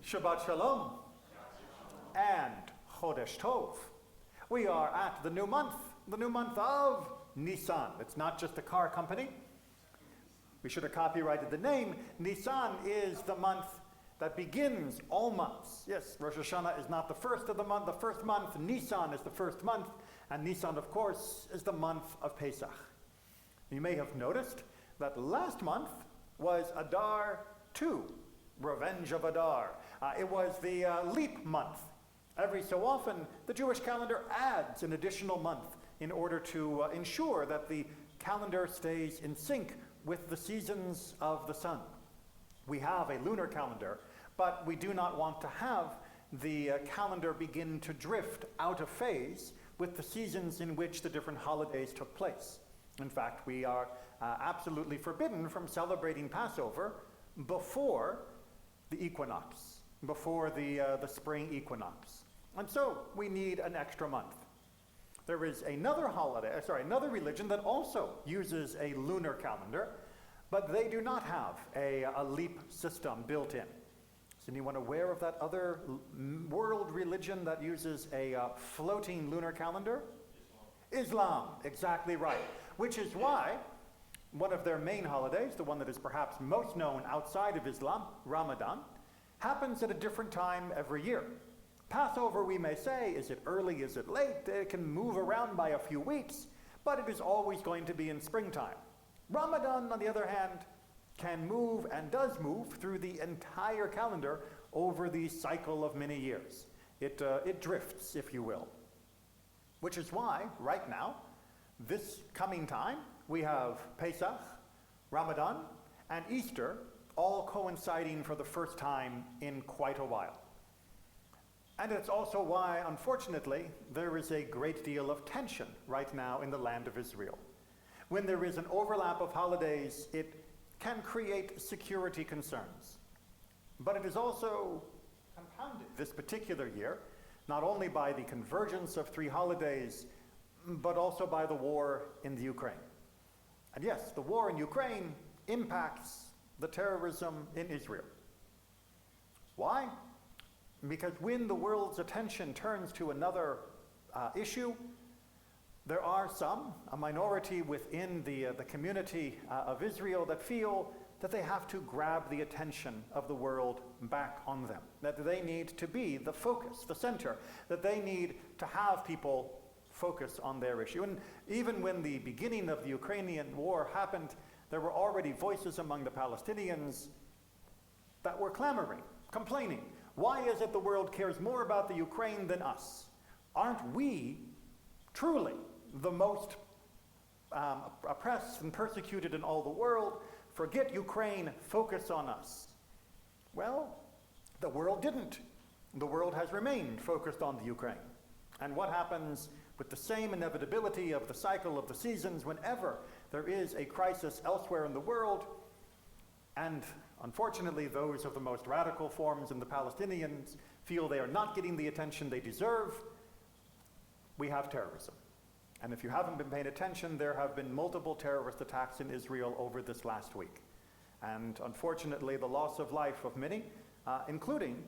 Shabbat Shalom and Chodesh Tov. We are at the new month of Nisan. It's not just a car company. We should have copyrighted the name. Nisan is the month that begins all months. Yes, Rosh Hashanah is not the first of the month, the first month. Nisan is the first month, and Nisan, of course, is the month of Pesach. You may have noticed that last month was Adar 2, Revenge of Adar. It was the leap month. Every so often, the Jewish calendar adds an additional month in order to ensure that the calendar stays in sync with the seasons of the sun. We have a lunar calendar, but we do not want to have the calendar begin to drift out of phase with the seasons in which the different holidays took place. In fact, we are absolutely forbidden from celebrating Passover before the equinox, before the spring equinox. And so we need an extra month. There is another another religion that also uses a lunar calendar, but they do not have a leap system built in. Is anyone aware of that other world religion that uses a floating lunar calendar? Islam, exactly right. Which is why one of their main holidays, the one that is perhaps most known outside of Islam, Ramadan, happens at a different time every year. Passover, we may say, is it early, is it late? It can move around by a few weeks, but it is always going to be in springtime. Ramadan, on the other hand, can move and does move through the entire calendar over the cycle of many years. It drifts, if you will. Which is why, right now, this coming time, we have Pesach, Ramadan, and Easter all coinciding for the first time in quite a while. And it's also why, unfortunately, there is a great deal of tension right now in the land of Israel. When there is an overlap of holidays, it can create security concerns. But it is also compounded this particular year, not only by the convergence of three holidays, but also by the war in the Ukraine. And yes, the war in Ukraine impacts the terrorism in Israel. Why? Because when the world's attention turns to another issue, there are some, a minority within the community of Israel that feel that they have to grab the attention of the world back on them, that they need to be the focus, the center, that they need to have people focus on their issue. And even when the beginning of the Ukrainian war happened, there were already voices among the Palestinians that were clamoring, complaining. Why is it the world cares more about the Ukraine than us? Aren't we truly the most oppressed and persecuted in all the world? Forget Ukraine, focus on us. Well, the world didn't. The world has remained focused on the Ukraine. And what happens with the same inevitability of the cycle of the seasons whenever there is a crisis elsewhere in the world, and unfortunately those of the most radical forms in the Palestinians feel they are not getting the attention they deserve, we have terrorism. And if you haven't been paying attention, there have been multiple terrorist attacks in Israel over this last week. And unfortunately, the loss of life of many, including,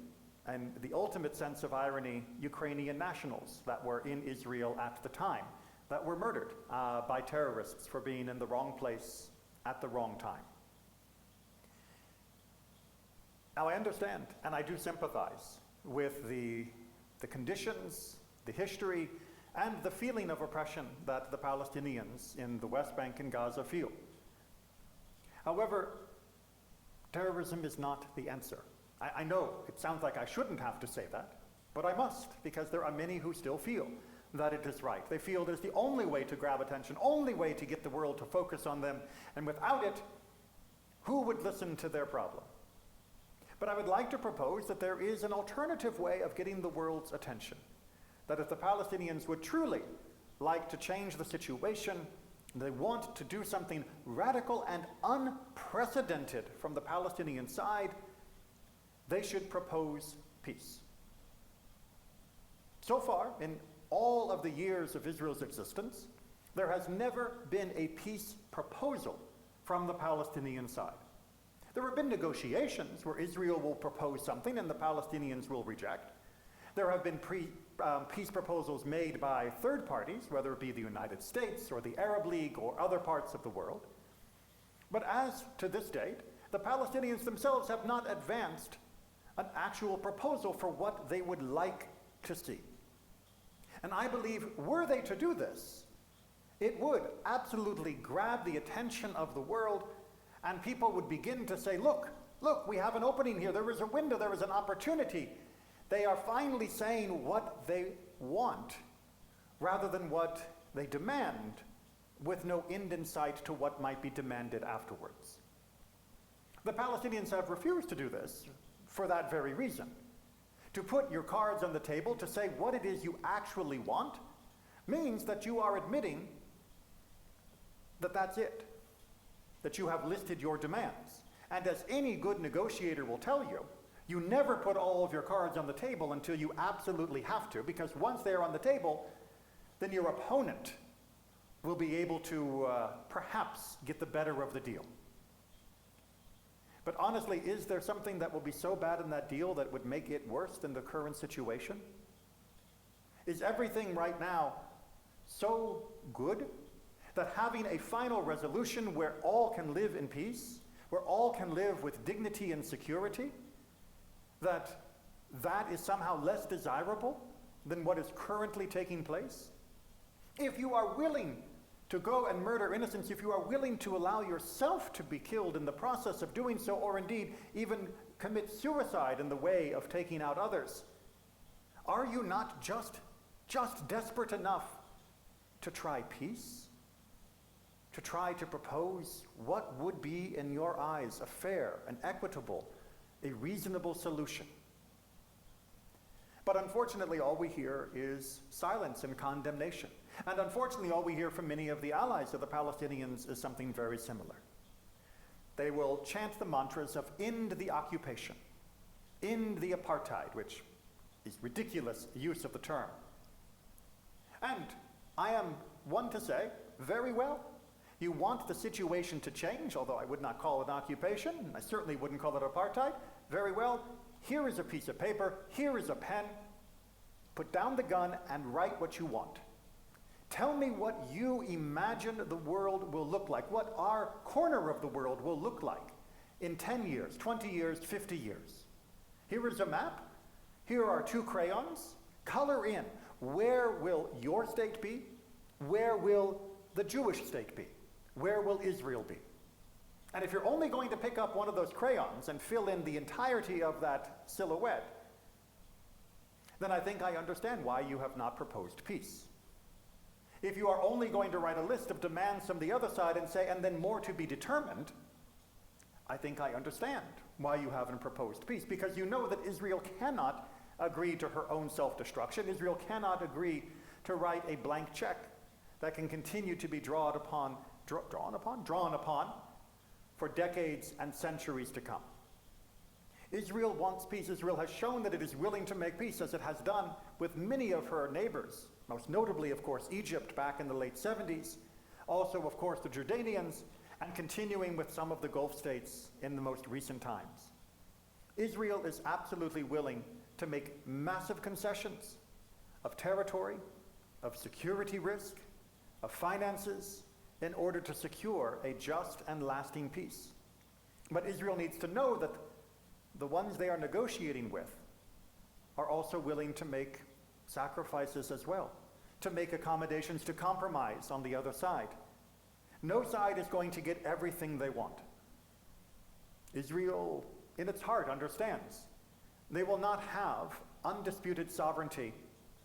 and the ultimate sense of irony, Ukrainian nationals that were in Israel at the time, that were murdered by terrorists for being in the wrong place at the wrong time. Now I understand, and I do sympathize with the conditions, the history, and the feeling of oppression that the Palestinians in the West Bank and Gaza feel. However, terrorism is not the answer. I know it sounds like I shouldn't have to say that, but I must, because there are many who still feel that it is right. They feel it is the only way to grab attention, only way to get the world to focus on them, and without it, who would listen to their problem? But I would like to propose that there is an alternative way of getting the world's attention. That if the Palestinians would truly like to change the situation, they want to do something radical and unprecedented from the Palestinian side, they should propose peace. So far, in all of the years of Israel's existence, there has never been a peace proposal from the Palestinian side. There have been negotiations where Israel will propose something and the Palestinians will reject. There have been peace proposals made by third parties, whether it be the United States or the Arab League or other parts of the world. But as to this date, the Palestinians themselves have not advanced an actual proposal for what they would like to see. And I believe, were they to do this, it would absolutely grab the attention of the world, and people would begin to say, look, we have an opening here. There is a window, there is an opportunity. They are finally saying what they want rather than what they demand, with no end in sight to what might be demanded afterwards. The Palestinians have refused to do this for that very reason. To put your cards on the table, to say what it is you actually want, means that you are admitting that that's it, that you have listed your demands. And as any good negotiator will tell you, you never put all of your cards on the table until you absolutely have to, because once they're on the table, then your opponent will be able to perhaps get the better of the deal. But honestly, is there something that will be so bad in that deal that would make it worse than the current situation? Is everything right now so good that having a final resolution where all can live in peace, where all can live with dignity and security, that is somehow less desirable than what is currently taking place? If you are willing to go and murder innocents, if you are willing to allow yourself to be killed in the process of doing so, or indeed even commit suicide in the way of taking out others, are you not just desperate enough to try peace? To try to propose what would be, in your eyes, a fair, an equitable, a reasonable solution? But unfortunately, all we hear is silence and condemnation. And unfortunately, all we hear from many of the allies of the Palestinians is something very similar. They will chant the mantras of end the occupation, end the apartheid, which is ridiculous use of the term. And I am one to say, very well, you want the situation to change, although I would not call it an occupation, and I certainly wouldn't call it apartheid. Very well, here is a piece of paper, here is a pen, put down the gun and write what you want. Tell me what you imagine the world will look like, what our corner of the world will look like in 10 years, 20 years, 50 years. Here is a map. Here are 2 crayons. Color in. Where will your state be? Where will the Jewish state be? Where will Israel be? And if you're only going to pick up one of those crayons and fill in the entirety of that silhouette, then I think I understand why you have not proposed peace. If you are only going to write a list of demands from the other side and say, and then more to be determined, I think I understand why you haven't proposed peace, because you know that Israel cannot agree to her own self-destruction. Israel cannot agree to write a blank check that can continue to be drawn upon for decades and centuries to come. Israel wants peace. Israel has shown that it is willing to make peace, as it has done with many of her neighbors, most notably, of course, Egypt back in the late 70s, also, of course, the Jordanians, and continuing with some of the Gulf states in the most recent times. Israel is absolutely willing to make massive concessions of territory, of security risk, of finances, in order to secure a just and lasting peace. But Israel needs to know that the ones they are negotiating with are also willing to make sacrifices as well, to make accommodations, to compromise on the other side. No side is going to get everything they want. Israel, in its heart, understands they will not have undisputed sovereignty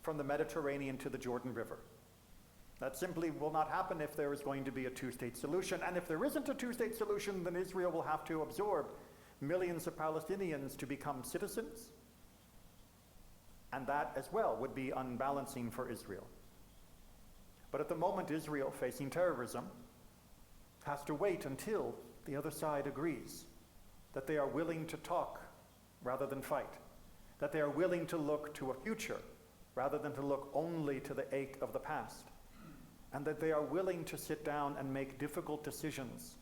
from the Mediterranean to the Jordan River. That simply will not happen if there is going to be a two-state solution. And if there isn't a two-state solution, then Israel will have to absorb millions of Palestinians to become citizens. And that as well would be unbalancing for Israel. But at the moment, Israel, facing terrorism, has to wait until the other side agrees that they are willing to talk rather than fight, that they are willing to look to a future rather than to look only to the ache of the past, and that they are willing to sit down and make difficult decisions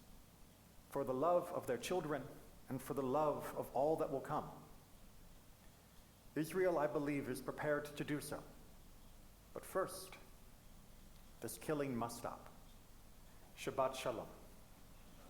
for the love of their children, and for the love of all that will come. Israel, I believe, is prepared to do so. But first, this killing must stop. Shabbat Shalom.